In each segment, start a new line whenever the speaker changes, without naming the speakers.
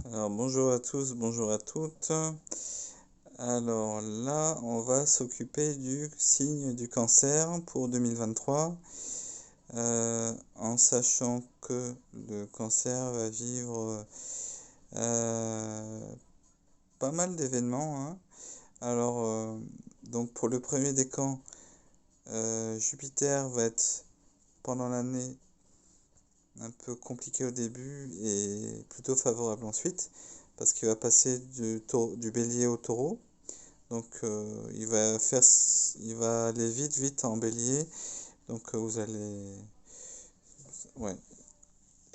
Alors bonjour à tous, bonjour à toutes. Alors là, on va s'occuper du signe du cancer pour 2023, en sachant que le cancer va vivre pas mal d'événements, hein. Alors, donc pour le premier décan, Jupiter va être pendant l'année un peu compliqué au début et plutôt favorable ensuite, parce qu'il va passer du bélier au taureau. Donc il va aller vite en bélier. Donc vous allez, ouais.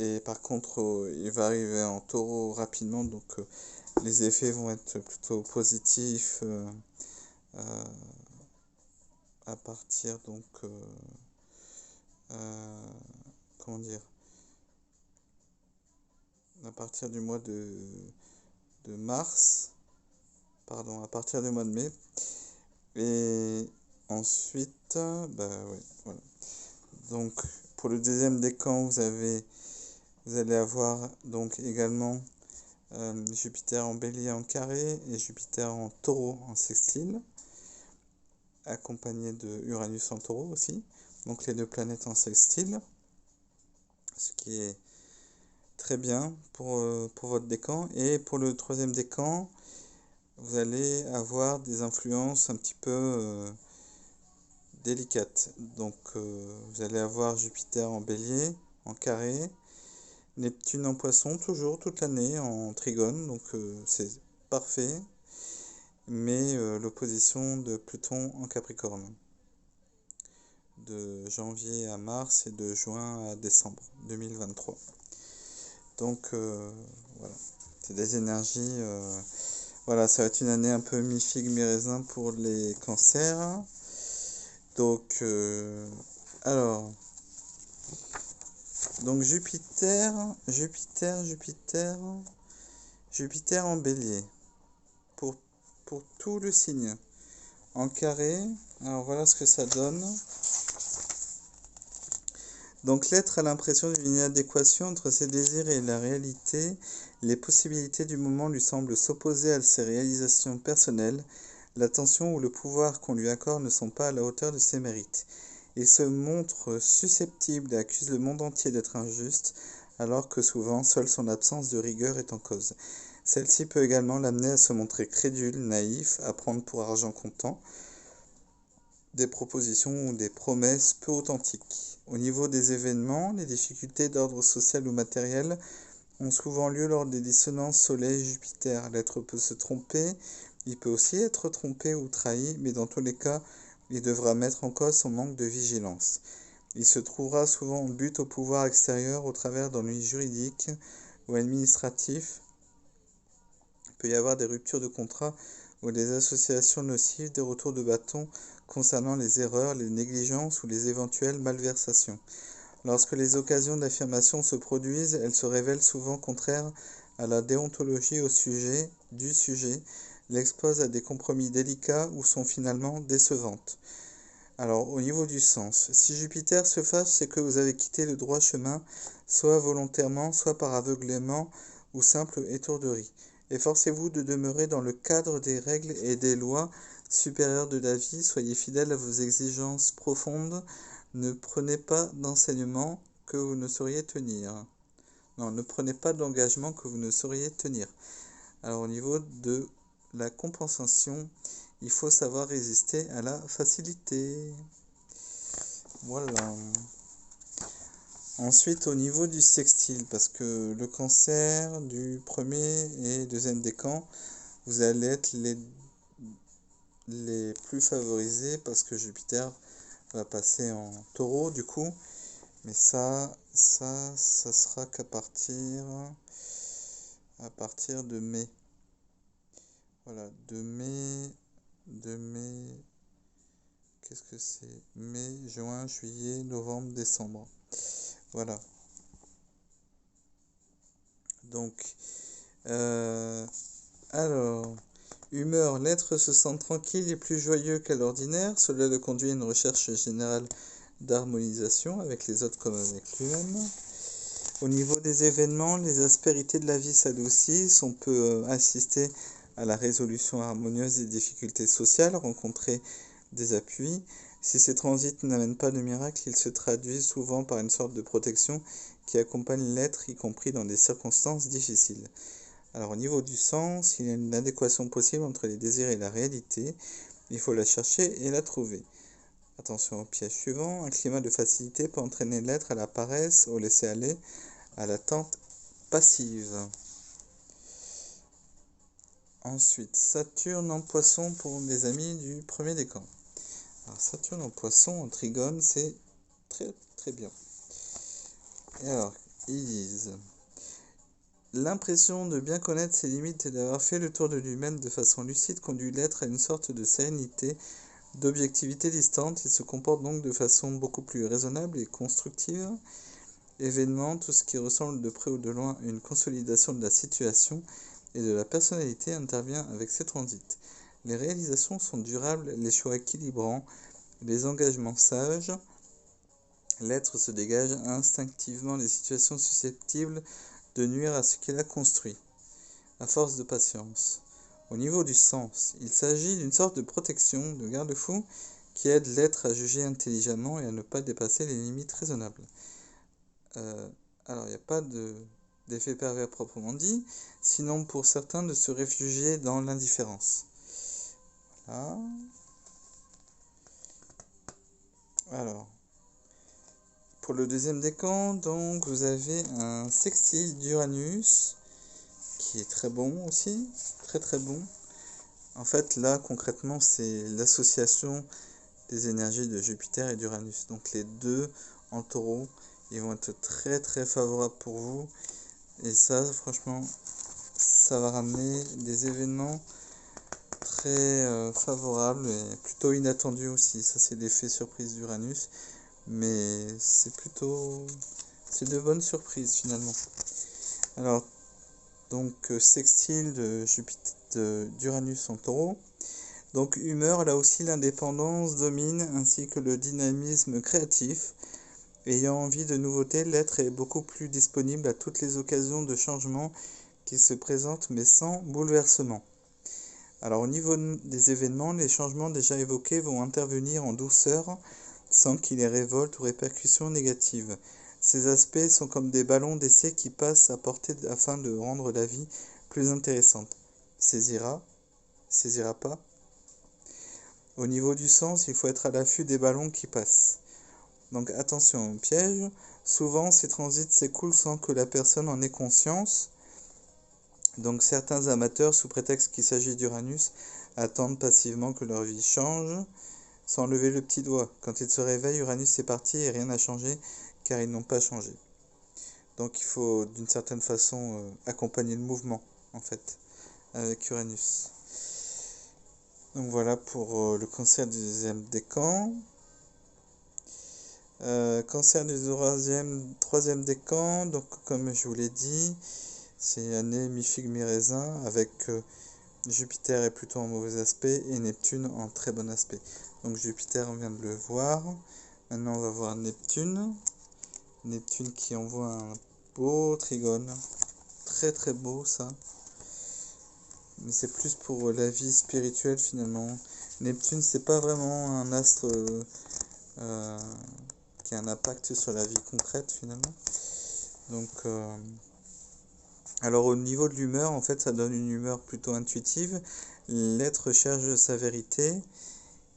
Et par contre, il va arriver en taureau rapidement. Donc les effets vont être plutôt positifs euh, à partir donc euh, comment dire, à partir du mois de mars, pardon, à partir du mois de mai. Et ensuite, bah ouais, voilà. Donc pour le deuxième décan, vous allez avoir donc également Jupiter en bélier en carré et Jupiter en taureau en sextile, accompagné de Uranus en taureau aussi. Donc les deux planètes en sextile, ce qui est très bien pour votre décan. Et pour le troisième décan, vous allez avoir des influences un petit peu délicates. Donc vous allez avoir Jupiter en bélier, en carré, Neptune en poisson, toujours toute l'année en trigone, donc c'est parfait. Mais l'opposition de Pluton en Capricorne, de janvier à mars et de juin à décembre 2023. Donc voilà, c'est des énergies. Voilà, ça va être une année un peu mi-figue, mi-raisin pour les cancers. Donc, alors, donc Jupiter en bélier pour, pour tout le signe. En carré, alors voilà ce que ça donne. Donc l'être a l'impression d'une inadéquation entre ses désirs et la réalité. Les possibilités du moment lui semblent s'opposer à ses réalisations personnelles. L'attention ou le pouvoir qu'on lui accorde ne sont pas à la hauteur de ses mérites. Il se montre susceptible et accuse le monde entier d'être injuste, alors que souvent seule son absence de rigueur est en cause. Celle-ci peut également l'amener à se montrer crédule, naïf, à prendre pour argent comptant des propositions ou des promesses peu authentiques. Au niveau des événements, les difficultés d'ordre social ou matériel ont souvent lieu lors des dissonances Soleil-Jupiter. L'être peut se tromper, il peut aussi être trompé ou trahi, mais dans tous les cas, il devra mettre en cause son manque de vigilance. Il se trouvera souvent en but au pouvoir extérieur au travers d'ennuis juridiques ou administratifs. Il peut y avoir des ruptures de contrat ou des associations nocives, des retours de bâton concernant les erreurs, les négligences ou les éventuelles malversations. Lorsque les occasions d'affirmation se produisent, elles se révèlent souvent contraires à la déontologie du sujet, l'exposent à des compromis délicats ou sont finalement décevantes. Alors, au niveau du sens, si Jupiter se fâche, c'est que vous avez quitté le droit chemin, soit volontairement, soit par aveuglement ou simple étourderie. Efforcez-vous de demeurer dans le cadre des règles et des lois supérieures de la vie, soyez fidèles à vos exigences profondes, ne prenez pas d'enseignement que vous ne sauriez tenir. Non, ne prenez pas d'engagement que vous ne sauriez tenir. Alors au niveau de la compensation, il faut savoir résister à la facilité. Voilà. Ensuite, au niveau du sextile, parce que le cancer du premier et deuxième décan, vous allez être les plus favorisés parce que Jupiter va passer en taureau du coup. Mais ça sera qu'à partir de mai. Voilà, de mai, qu'est-ce que c'est? Mai, juin, juillet, novembre, décembre. Voilà. Donc, alors, humeur, l'être se sent tranquille et plus joyeux qu'à l'ordinaire. Cela le conduit à une recherche générale d'harmonisation avec les autres comme avec lui-même. Au niveau des événements, les aspérités de la vie s'adoucissent, on peut assister à la résolution harmonieuse des difficultés sociales, rencontrer des appuis. Si ces transits n'amènent pas de miracle, ils se traduisent souvent par une sorte de protection qui accompagne l'être, y compris dans des circonstances difficiles. Alors au niveau du sens, il y a une adéquation possible entre les désirs et la réalité. Il faut la chercher et la trouver. Attention au piège suivant, un climat de facilité peut entraîner l'être à la paresse, au laisser-aller, à l'attente passive. Ensuite, Saturne en poisson pour les amis du premier décan. Alors Saturne en poisson, en trigone, c'est très très bien. Et alors, ils disent: l'impression de bien connaître ses limites et d'avoir fait le tour de lui-même de façon lucide conduit l'être à une sorte de sérénité, d'objectivité distante. Il se comporte donc de façon beaucoup plus raisonnable et constructive. Événement, tout ce qui ressemble de près ou de loin à une consolidation de la situation et de la personnalité intervient avec ces transits. Les réalisations sont durables, les choix équilibrants, les engagements sages. L'être se dégage instinctivement des situations susceptibles de nuire à ce qu'il a construit, à force de patience. Au niveau du sens, il s'agit d'une sorte de protection, de garde-fou, qui aide l'être à juger intelligemment et à ne pas dépasser les limites raisonnables. Alors, il n'y a pas d'effet pervers proprement dit, sinon pour certains de se réfugier dans l'indifférence. Voilà. Alors, pour le deuxième décan, donc, vous avez un sextile d'Uranus, qui est très bon aussi, très très bon. En fait, là, concrètement, c'est l'association des énergies de Jupiter et d'Uranus. Donc les deux en taureau, ils vont être très très favorables pour vous. Et ça, franchement, ça va ramener des événements très favorables et plutôt inattendus aussi. Ça, c'est l'effet surprise d'Uranus. Mais c'est de bonnes surprises finalement. Alors, donc sextile de Jupiter, d'Uranus en taureau. Donc humeur, là aussi l'indépendance domine ainsi que le dynamisme créatif. Ayant envie de nouveautés, l'être est beaucoup plus disponible à toutes les occasions de changement qui se présentent mais sans bouleversement. Alors au niveau des événements, les changements déjà évoqués vont intervenir en douceur sans qu'il y ait révolte ou répercussions négatives. Ces aspects sont comme des ballons d'essai qui passent à portée afin de rendre la vie plus intéressante. Saisira pas. Au niveau du sens, il faut être à l'affût des ballons qui passent. Donc attention au piège. Souvent, ces transits s'écoulent sans que la personne en ait conscience. Donc certains amateurs, sous prétexte qu'il s'agit d'Uranus, attendent passivement que leur vie change, sans lever le petit doigt. Quand ils se réveillent, Uranus est parti et rien n'a changé, car ils n'ont pas changé. Donc il faut d'une certaine façon accompagner le mouvement, en fait, avec Uranus. Donc voilà pour le cancer du deuxième décan. Cancer du troisième décan, donc comme je vous l'ai dit, c'est année mi-figue mi-raisin avec Jupiter est plutôt en mauvais aspect et Neptune en très bon aspect. Donc Jupiter, on vient de le voir. Maintenant, on va voir Neptune. Neptune qui envoie un beau trigone. Très très beau ça. Mais c'est plus pour la vie spirituelle finalement. Neptune, c'est pas vraiment un astre qui a un impact sur la vie concrète finalement. Donc, alors au niveau de l'humeur, en fait, ça donne une humeur plutôt intuitive. L'être cherche sa vérité.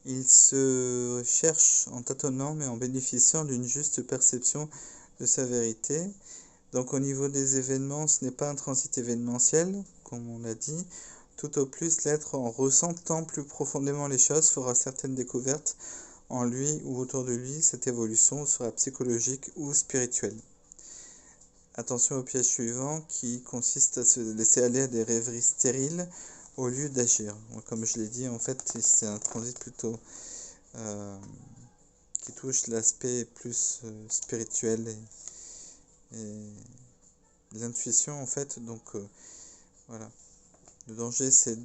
Il se cherche en tâtonnant, mais en bénéficiant d'une juste perception de sa vérité. Donc au niveau des événements, ce n'est pas un transit événementiel, comme on l'a dit. Tout au plus, l'être, en ressentant plus profondément les choses, fera certaines découvertes en lui ou autour de lui. Cette évolution sera psychologique ou spirituelle. Attention au piège suivant qui consiste à se laisser aller à des rêveries stériles au lieu d'agir. Comme je l'ai dit, en fait, c'est un transit plutôt qui touche l'aspect plus spirituel et l'intuition en fait. Donc voilà. Le danger c'est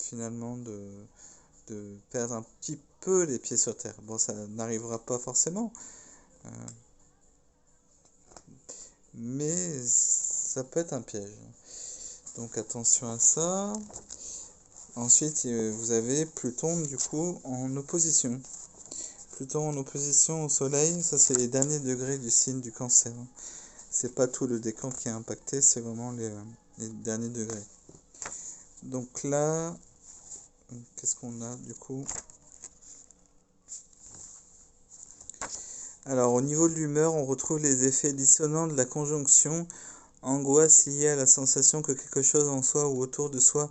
finalement de perdre un petit peu les pieds sur terre. Bon, ça n'arrivera pas forcément. mais ça peut être un piège. Donc attention à ça. Ensuite, vous avez Pluton du coup en opposition. Pluton en opposition au Soleil, ça c'est les derniers degrés du signe du Cancer. C'est pas tout le décan qui est impacté, c'est vraiment les derniers degrés. Donc là, qu'est-ce qu'on a du coup? Alors au niveau de l'humeur, on retrouve les effets dissonants de la conjonction, angoisse liée à la sensation que quelque chose en soi ou autour de soi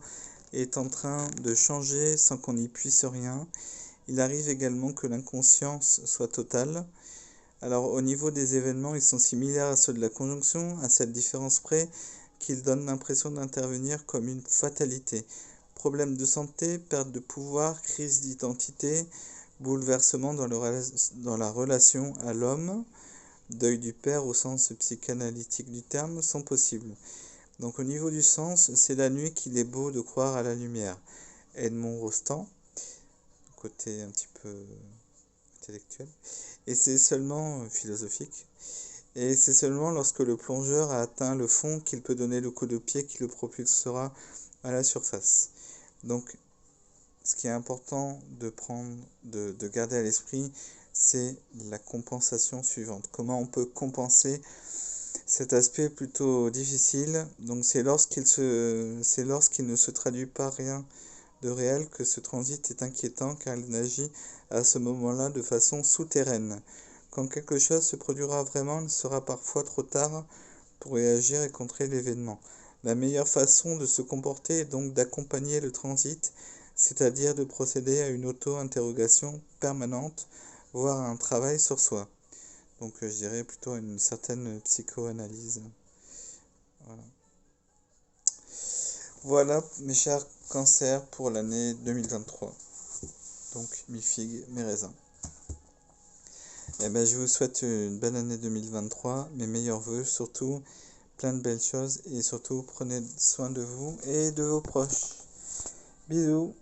est en train de changer sans qu'on n'y puisse rien. Il arrive également que l'inconscience soit totale. Alors au niveau des événements, ils sont similaires à ceux de la conjonction, à cette différence près qu'ils donnent l'impression d'intervenir comme une fatalité. Problèmes de santé, perte de pouvoir, crise d'identité, bouleversement dans la relation à l'homme, deuil du père au sens psychanalytique du terme, sont possibles. Donc au niveau du sens, c'est la nuit qu'il est beau de croire à la lumière. Edmond Rostand, côté un petit peu intellectuel, et c'est seulement philosophique. Et c'est seulement lorsque le plongeur a atteint le fond qu'il peut donner le coup de pied qui le propulsera à la surface. Donc, ce qui est important de garder à l'esprit, c'est la compensation suivante. Comment on peut compenser cet aspect plutôt difficile? Donc, c'est lorsqu'il ne se traduit pas rien de réel que ce transit est inquiétant car il agit à ce moment-là de façon souterraine. Quand quelque chose se produira vraiment, il sera parfois trop tard pour réagir et contrer l'événement. La meilleure façon de se comporter est donc d'accompagner le transit, c'est-à-dire de procéder à une auto-interrogation permanente, voire à un travail sur soi. Donc je dirais plutôt à une certaine psychoanalyse. Voilà. Voilà mes chers cancers pour l'année 2023. Donc mi figue, mes raisins. Eh ben, je vous souhaite une bonne année 2023, mes meilleurs voeux, surtout plein de belles choses et surtout prenez soin de vous et de vos proches. Bisous.